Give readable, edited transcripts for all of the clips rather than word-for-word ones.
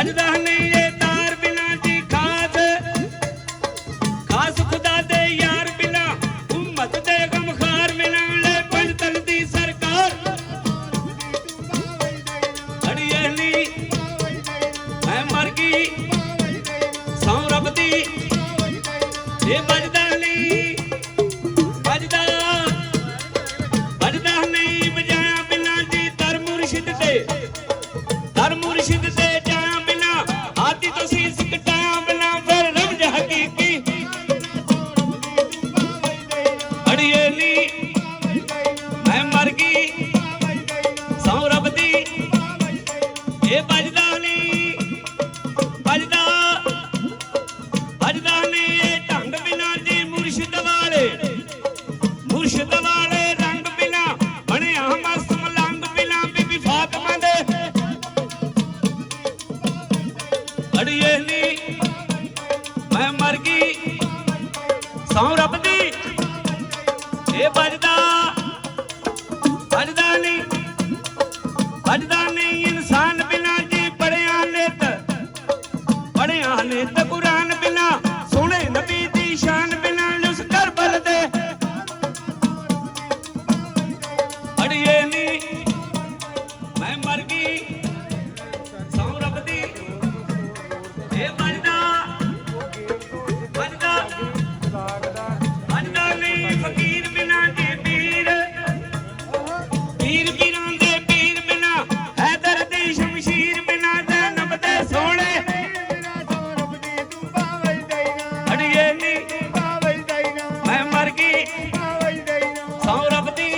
भजदा नहीं ये तार बिना जी खास खास खुदा दे यार बिना उम्मत दे गमखार बिना ले पंजतन दी सरकार अड़िए नी मैं मर गई सौ रब दी ये भजदा नहीं भजदा भजदा नहीं बजाया बिना जी दर मुर्शिद दे जाया बिना हाथी तो सीस कटाया बिना फिर रमज हकीकी अड़िए नी मैं मर गई सौ रब दी ये बजदा नहीं बजदा बजदा नहीं ये ढंग बिना जी मुर्शिद वाले रंग बिना बने मस्त मलंग बिना बीबी फातिमा दे अड़िए नी मैं मर गई सौ रब दी ये बजदा नहीं इंसान बिना जी पढ़िया नित कुरान बिना सोने नबी दी शान बिना उस करबल दे अड़िए नी मैं मर गई सौ रब दी ये बजदा नहीं फकीर बिना जी पीर पीरां दे पीर बिना हैदर दी शमशीर बिना जैनब दे सोने अड़िए नी मैं मर गई सौ रब दी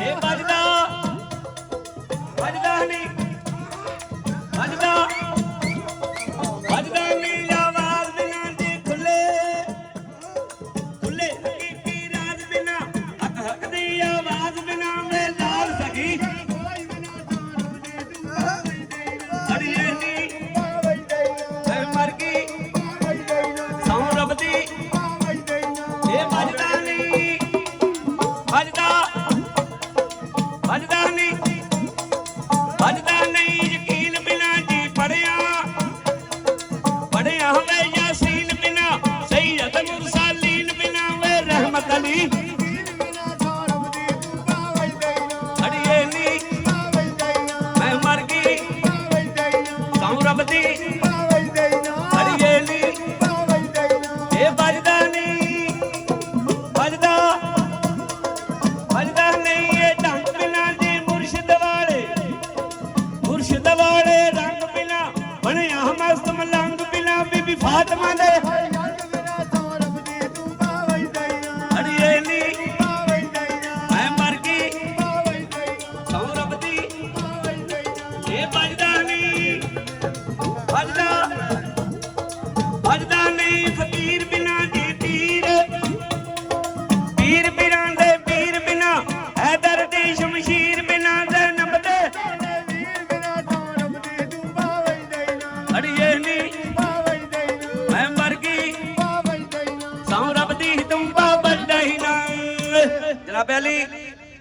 ये बजदा नहीं बजदा नहीं आवाज बिना जी खुले हकीकी राज बिना हक दी आवाज बिना मैं लाल सगी अड़िए नी मैं मर गई सौ रब दी ये बजदा नहीं यकीन बिना जी पढ़िया वे यासीन बिना सैयद मुरसलीन बिना वे रहमत अली अड़िए नी मैं मर गई सौ रब दी अड़िए नी ये बजदा नहीं ये ढंग बिना जी मुर्शिद वाले रंग बिना बने मस्त मलंग बिना बीबी फातिमा दे अड़िए नी मैं मर गई सौ रब दी ये बजदा नहीं फकीर बिना जी पीर पीरां दे पीर बिना हैदर दी शमशीर बिना जैनब दे अड़िए नी मैं मर गई सौ रब दी तुम बजदा ही ना जनाब अली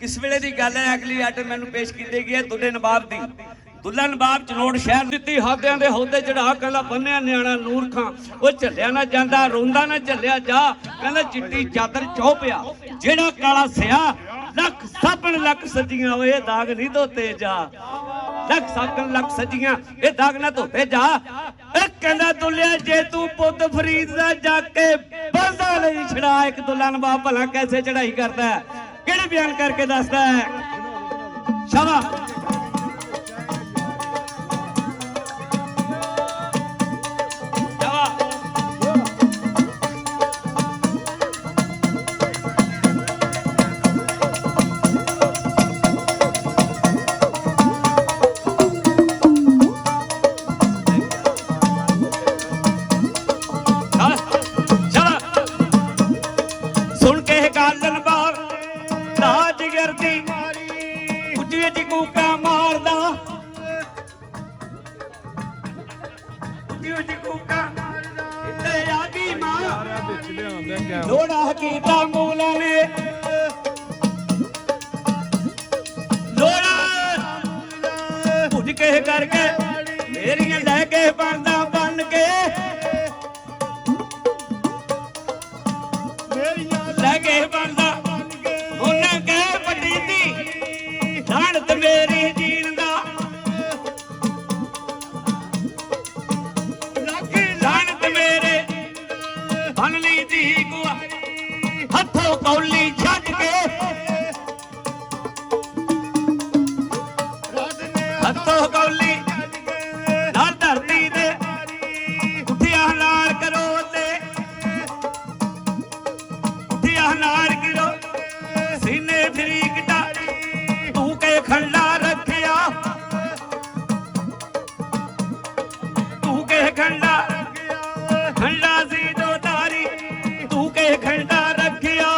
किस वेले दी गल है अगली आइटम मैनू पेश की गई है दुल्ले नवाब दी दुल्ला नवाब चनोड़ शहर ਦਿੱਤੀ ਹਾਦਿਆਂ ਦੇ ਹੌਦੇ ਚੜਾ ਕਹਿੰਦਾ ਬੰਨਿਆ ਨਿਆਣਾ ਨੂਰ ਖਾਂ ਉਹ ਝੱਲਿਆ ਨਾ ਜਾਂਦਾ ਰੋਂਦਾ ਨਾ ਝੱਲਿਆ ਜਾ ਕਹਿੰਦਾ ਚਿੱਟੀ ਚਾਦਰ ਚੌ ਪਿਆ ਜਿਹੜਾ ਕਾਲਾ ਸਿਆ ਲੱਖ ਸਾਬਣ ਲੱਖ ਸੱਜੀਆਂ ਓਏ ਦਾਗ ਨਹੀਂ ਧੋਤੇ ਜਾ ਲੱਖ ਸਾਬਣ ਲੱਖ ਸੱਜੀਆਂ ਇਹ ਦਾਗ ਨਾ ਧੋਤੇ ਜਾ ਇਹ ਕਹਿੰਦਾ ਦੁੱਲਿਆ ਜੇ ਤੂੰ ਪੁੱਤ ਫਰੀਦ ਦਾ ਜਾ ਕੇ ਬੰਦਾ ਲਈ ਛੜਾ ਇੱਕ ਦੁੱਲਾ ਨਵਾਬ ਭਲਾ ਕੈਸੇ ਚੜਾਈ ਕਰਦਾ ਕਿਹੜੇ ਬਿਆਨ ਕਰਕੇ ਦੱਸਦਾ ਹੈ ਸ਼ਾਬਾਸ਼ लोड़ा कीता मूला ने लोड़ा भुज के करके ਮੇਰੀਆਂ ਲੈ ਕੇ ਬਣਦਾ ਬਣ ਕੇ ਲੈ ਕੇ ਬਣਦਾ ਉਹਨੇ ਕਹਿ ਵੱਡੀ ਦੀ ਜਾਣਤ ਮੇਰੀ ਜੀਣ ਦਾ ਜਾਣਤ ਮੇਰੇ ਬਣ ਲਈ ਦੀ ਗੁਆ ਹੱਥੋਂ ਕੌਲੀ ਛੱਡ ਕੇ ਹੱਥੋਂ ਕੌਲੀ ਨਾਲ ਧਰਤੀ ਦੇ ਉੱਠਿਆ ਨਾਲ ਕਰੋ ਤੇ ਉੱਠਿਆ ਨਾਲ ਗਿਰੋ ਸੀਨੇ ਫਿਰੀ ਕਿਟਾ ਤੂੰ ਕੇ ਖੰਡਾ ਰੱਖਿਆ ਤੂੰ ਕੇ ਖੰਡਾ ਖੰਡਾ ਸੀ ਦੋ ਤਾਰੀ ਤੂੰ ਕੇ ਖੰਡਾ ਰੱਖਿਆ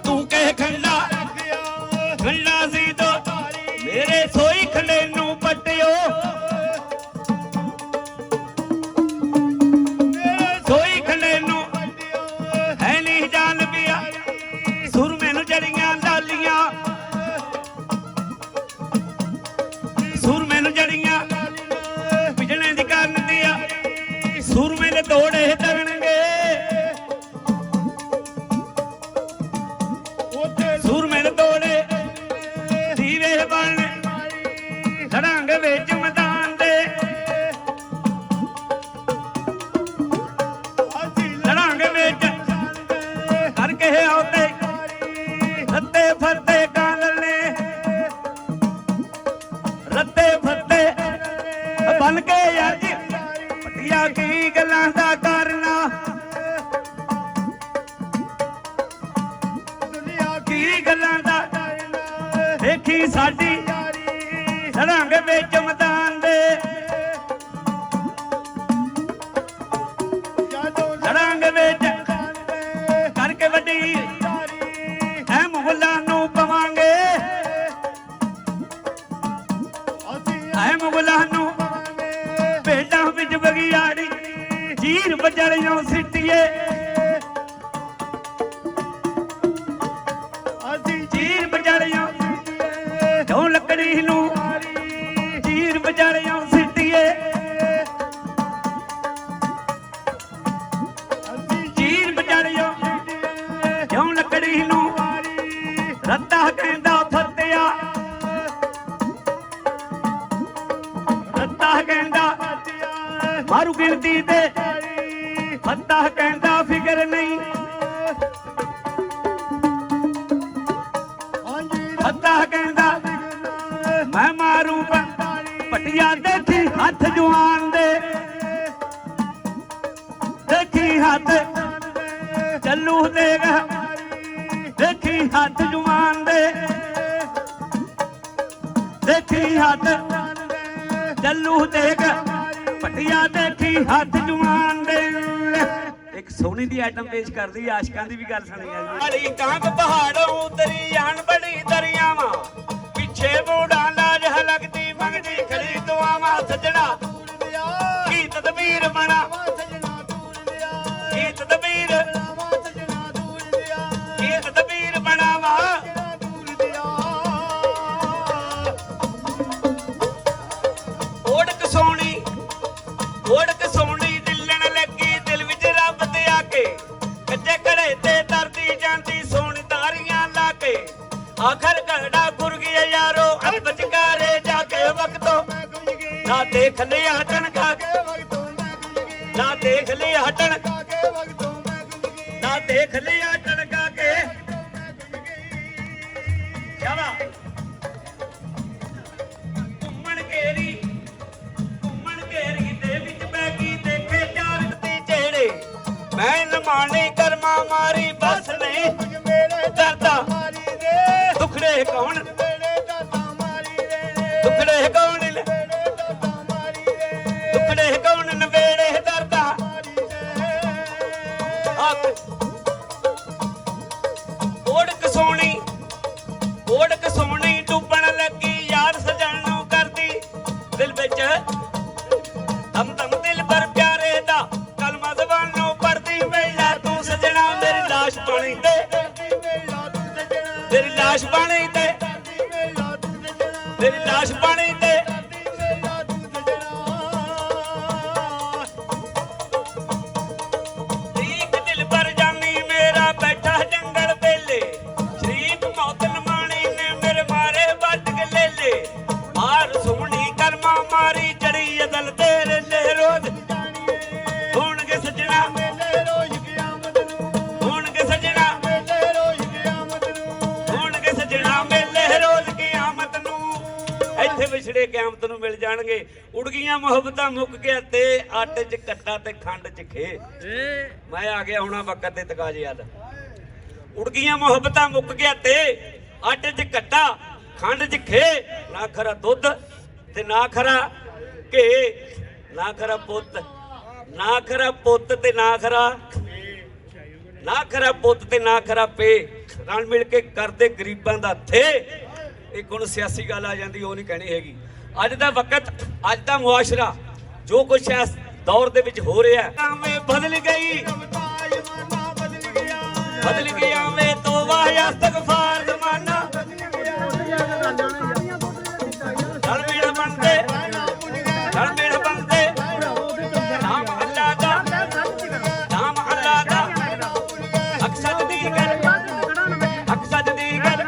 ਤੂੰ ਕੇ ਖੰਡਾ ਖੰਡਾ ਸੀ ਦੋ ਮੇਰੇ ਸੋਈ ਖੰਡੇ ਨੂੰ ਪੱਟਿਓ ਸੋਈ ਖੰਡੇ ਨੂੰ ਹੈ ਨਹੀਂ ਜਾਣ ਪਿਆ ਸੁਰਮੇ ਨੂੰ ਜੜੀਆਂ ਲਾਲੀਆਂ ਸੁਰਮੇ ਨੂੰ ਜੜੀਆਂ ਪਿਜਣੇ ਦੀ ਕਰਨ ਦਿਆ ਸੁਰਮੇ ਦੇ ਤੋੜੇ ਤਰਨਗੇ ਸੁਰਮੇ ਦੇ ਤੋੜੇ ਦੀਵੇ ਬਣ ਰੰਗ ਵਿੱਚ ਮੈਦਾਨ ਦੇ ਰੰਗ ਵਿੱਚ ਕਰਕੇ ਆਉਂਦੇ ਰੱਤੇ ਫੱਤੇ ਕਾਲਣੇ ਰੱਤੇ ਫੱਤੇ ਬਣ ਕੇ ਅੱਜ ਪਟਿਆ ਕੀ ਗੱਲਾਂ ਦਾ ਕਰਨਾ ਕੀ ਗੱਲਾਂ ਦਾ ਦੇਖੀ ਸਾਡੀ ਰੰਗ ਵਿੱਚ ਮੈਦਾਨ ਦੇ ਰੰਗ ਵਿੱਚ ਕਰਕੇ ਵੱਡੀ ਐ ਮੁਹੱਲਾ ਨੂੰ ਪਵਾਂਗੇ ਐ ਮੁਹੱਲਾ ਨੂੰ ਭੇਡਾਂ ਵਿੱਚ ਬਗਿਆੜੀ ਜੀਰ ਬਜੜਿਓ ਸਿੱਟੀਏ ਜੀਰ ਬਜੜਿਓ ਜੋ ਲੱਕੜੀ ਨੂੰ ਜੀਰ ਬਜੜਿਓ ਸਿੱਟੀਏ ਜੀਰ ਬਜੜਿਓ ਜੋ ਲੱਕੜੀ ਨੂੰ ਰੱਤਾ ਕਹਿੰਦਾ ਫੱਤਿਆ ਰੱਤਾ ਕਹਿੰਦਾ ਮਾਰੂ ਗਿਣਤੀ ਤੇ ਫੱਤਾ ਕਹਿੰਦਾ ਫਿਕਰ ਨਹੀਂ ਫੱਤਾ ਕਹਿੰਦਾ ਮੈਂ ਮਾਰੂ ਪਟਿਆ ਦੇਖੀ ਹੱਥ ਜਵਾਨ ਦੇ ਦੇਖੀ ਹੱਥ ਚੱਲੂ ਦੇਖ ਦੇਖੀ ਹੱਥ ਜਵਾਨ ਦੇ ਦੇਖੀ ਹੱਥ ਚੱਲੂ ਦੇਖ ਪਟਿਆ ਦੇਖੀ ਹੱਥ ਜਵਾਨ ਦੇ ਇੱਕ ਸੋਹਣੀ ਦੀ ਆਈਟਮ ਪੇਸ਼ ਕਰਦੀ ਆਸ਼ਕਾਂ ਦੀ ਵੀ ਗੱਲ ਸੁਣੀ ਆ ਜੀ ਅੜੀ ਕਾਂਗ ਪਹਾੜੋਂ ਉਤਰੀ ਜਾਣ ਬੜੀ ਦਰਿਆਵਾਂ ਪਿੱਛੇ ਬੂੜਾ ਲਾਜ ਹਲਕਦੀ ਮੰਗਦੀ ਖੜੀ ਦੁਆਵਾਂ ਸੱਜਣਾ ਕੀ ਤਦਬੀਰ ਬਣਾ ਕੀ ਤਦਬੀਰ ਕੀ ਤਦਬੀਰ ਬਣਾਵਾ ਓੜਕ ਸੋਹਣੀ ਦਿਲਣ ਲੱਗੀ ਦਿਲ ਵਿੱਚ ਰੱਬ ਤੇ ਆ ਕੇ ਕੱਚੇ ਘੜੇ ਤੇ ਤਰਦੀ ਜਾਂਦੀ ਸੋਹਣੀ ਤਾਰੀਆਂ ਲਾ ਕੇ ਆਖਰ ਘੜਾ ਗੁਰ ਗਿਆ ਯਾਰੋ ਅੱਬ ਵਿਚਕਾਰੇ ਜਾ ਕੇ ਵਕਤੋਂ ਨਾ ਦੇਖ ਲਿਆ ਹਟਣ ਖਾ ਕੇ ਨਾ ਦੇਖ ਲਿਆ ਹਟਣ ਨਾ ਦੇਖ ਲਿਆ ਟਣਕਾ ਕੇ ਸ਼ਾਬਾ ਘੁੰਮਣ ਘੇਰੀ ਦੇ ਵਿੱਚ ਬੈਗੀ ਦੇਖੇ ਚਾਰਤੀ ਜਿਹੜੇ ਮੈਂ ਲਮਾਣੀ ਕਰਮਾ ਮਾਰੀ ਬਸ ਨਹੀਂ ਦਰਦਾ ਦੁਖੜੇ ਕੌਣ ਦੁਖੜੇ ਕੌਣ ਦੁਖੜੇ ਕੌਣ ਨਵੇੜੇ ਦਰਦਾ ਓੜਕ ਸੋਹਣੀ ਡੁੱਬਣ ਲੱਗੀ ਯਾਰ ਸਜਣ ਨੂੰ ਕਰਦੀ ਦਿਲ ਵਿੱਚ ਦਮ ਦਮ ਦਿਲ ਪਰ ਪਿਆਰੇ ਦਾ ਕਲਮਾ ਜ਼ਬਾਨ ਨੂੰ ਪੜਦੀ ਵੇਲਾ ਤੂੰ ਸਜਣਾ ਮੇਰੀ ਲਾਸ਼ ਬਣੀ ਤੇ ਤੇਰੀ ਲਾਸ਼ ਬਣੀ ਤੇ ਤੇਰੀ ਲਾਸ਼ ਪਾਣੀ ਤੇ ਠੀਕ ਦਿਲ ਪਰ ਜਾਨੀ ਮੇਰਾ ਬੈਠਾ ਜੰਗਲ ਵੇਲੇ ਸ਼ਰੀਫ ਮੌਤਨ ਮਾਣੀ ਨੇ ਮੇਰੇ ਮਾਰੇ ਵੱਟ ਕੇ ਲੈ ਲੇ ਮਾਰ ਸੁਣੀ ਕਰਮਾ ਮਾਰੀ ਜੜੀ ਅਦਲ ਤੇਰੇ ਲੈ ਰੋਜ਼ ਹੋਣਗੇ ਸੱਜਣਾ ਮੇਲੇ ਰੋਜ਼ ਕਿਆਮਤ ਨੂੰ ਹੋਣਗੇ ਸੱਜਣਾ ਮੇਲੇ ਰੋਜ਼ ਕਿਆਮਤ ਨੂੰ ਹੋਣਗੇ ਸੱਜਣਾ ਮੇਲੇ ਰੋਜ਼ ਕਿਆਮਤ ਨੂੰ ਇੱਥੇ ਵਿਛੜੇ ਕਿਆਮਤ ਨੂੰ ਮਿਲ ਜਾਣਗੇ ਉੜ ਗਈਆਂ ਮੁਹੱਬਤਾਂ ਮੁੱਕ ਗਿਆ ਤੇ ਆਟੇ 'ਚ ਕੱਟਾ ਤੇ ਖੰਡ 'ਚ ਖੇ ਮੈਂ ਆ ਗਿਆ ਹੁਣਾ ਵਕਤ ਦੇ ਤਕਾਜ਼ੇ ਯਾਦ ਉੜ ਗਈਆਂ ਮੁਹੱਬਤਾਂ ਮੁੱਕ ਗਿਆ ਤੇ ਆਟੇ 'ਚ ਕੱਟਾ ਖੰਡ 'ਚ ਖੇ ਨਾ ਖਰਾ ਦੁੱਧ ਤੇ ਨਾ ਖਰਾ ਘੇ ਨਾ ਖਰਾ ਪੁੱਤ ਨਾ ਖਰਾ ਪੁੱਤ ਤੇ ਨਾ ਖਰਾ ਪੁੱਤ ਤੇ ਨਾ ਖਰਾ ਪੇ ਰਲ ਮਿਲ ਕੇ ਕਰਦੇ ਗਰੀਬਾਂ ਦਾ ਥੇ ਇੱਕ ਹੁਣ ਸਿਆਸੀ ਗੱਲ ਆ ਜਾਂਦੀ ਉਹ ਨਹੀਂ ਕਹਿਣੀ ਹੈਗੀ ਅੱਜ ਦਾ ਵਕਤ ਅੱਜ ਦਾ ਮੁਆਸ਼ਰਾ ਜੋ ਕੁਛ ਇਸ ਦੌਰ ਦੇ ਵਿੱਚ ਹੋ ਰਿਹਾ ਹੈ ਬਦਲ ਗਈ ਬਦਲ ਗਿਆ ਮੈਂ ਤੋਬਾ ਇਸਤਗਫਾਰ ਜ਼ਮਾਨਾ ਰਲ ਮਿਲ ਬਣਦੇ ਨਾਮ ਅੱਲਾ ਦਾ ਅਕਸਦ ਦੀ ਗੱਲ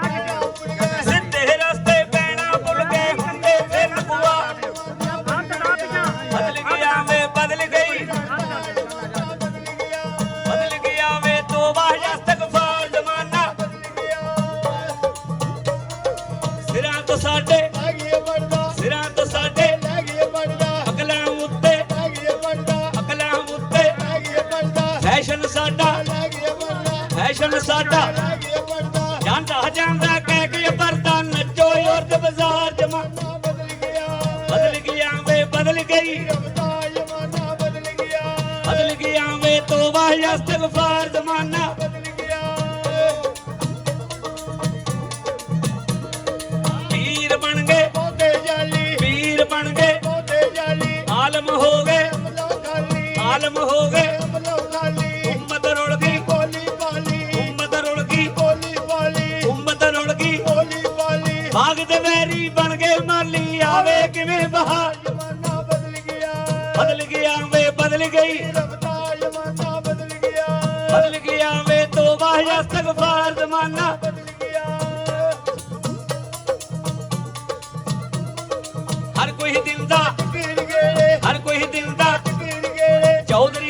ਸਿੱਧੇ ਰਸਤੇ ਪੈਣਾ ਭੁੱਲ ਗਏ ਹੁੰਦੇ ਫਿਰ ਬੁਆ ਬਦਲ ਗਿਆ ਵੇ ਬਦਲ ਗਿਆ ਵੇ ਤੋਬਾ ਇਸਤਗਫਾਰ ਜ਼ਮਾਨਾ ਸਿਰਾਂ ਤੋਂ ਸਾਡੇ ਅਕਲਾਂ ਉੱਤੇ ਫੈਸ਼ਨ ਸਾਡਾ ਜਾਂਦਾ ਕਹਿ ਕੇ ਪਰਦਾ ਨੱਚੋ ਔਰਤ ਬਾਜ਼ਾਰ ਜਮਾਨਾ ਬਦਲ ਗਿਆ ਵੇ ਬਦਲ ਗਿਆ ਵੇ ਤੋਬਾ ਇਸਤਗਫਾਰ ਜ਼ਮਾਨਾ ਪੀਰ ਬਣ ਗਏ ਆਲਮ ਹੋ ਗਏ ਉਮਤ ਰੁਲ ਗਈ ਬਾਗ ਦੇ ਵੈਰੀ ਬਣ ਗਏ ਮਾਲੀ ਆਵੇ ਕਿਵੇਂ ਬਹਾਰ ਬਦਲ ਗਿਆ ਵੇ ਬਦਲ ਗਿਆ ਵੇ ਤੋਬਾ ਇਸਤਗਫਾਰ ਜ਼ਮਾਨਾ ਹਰ ਕੋਈ ਦਿਲ ਦਾ ਚੌਧਰੀ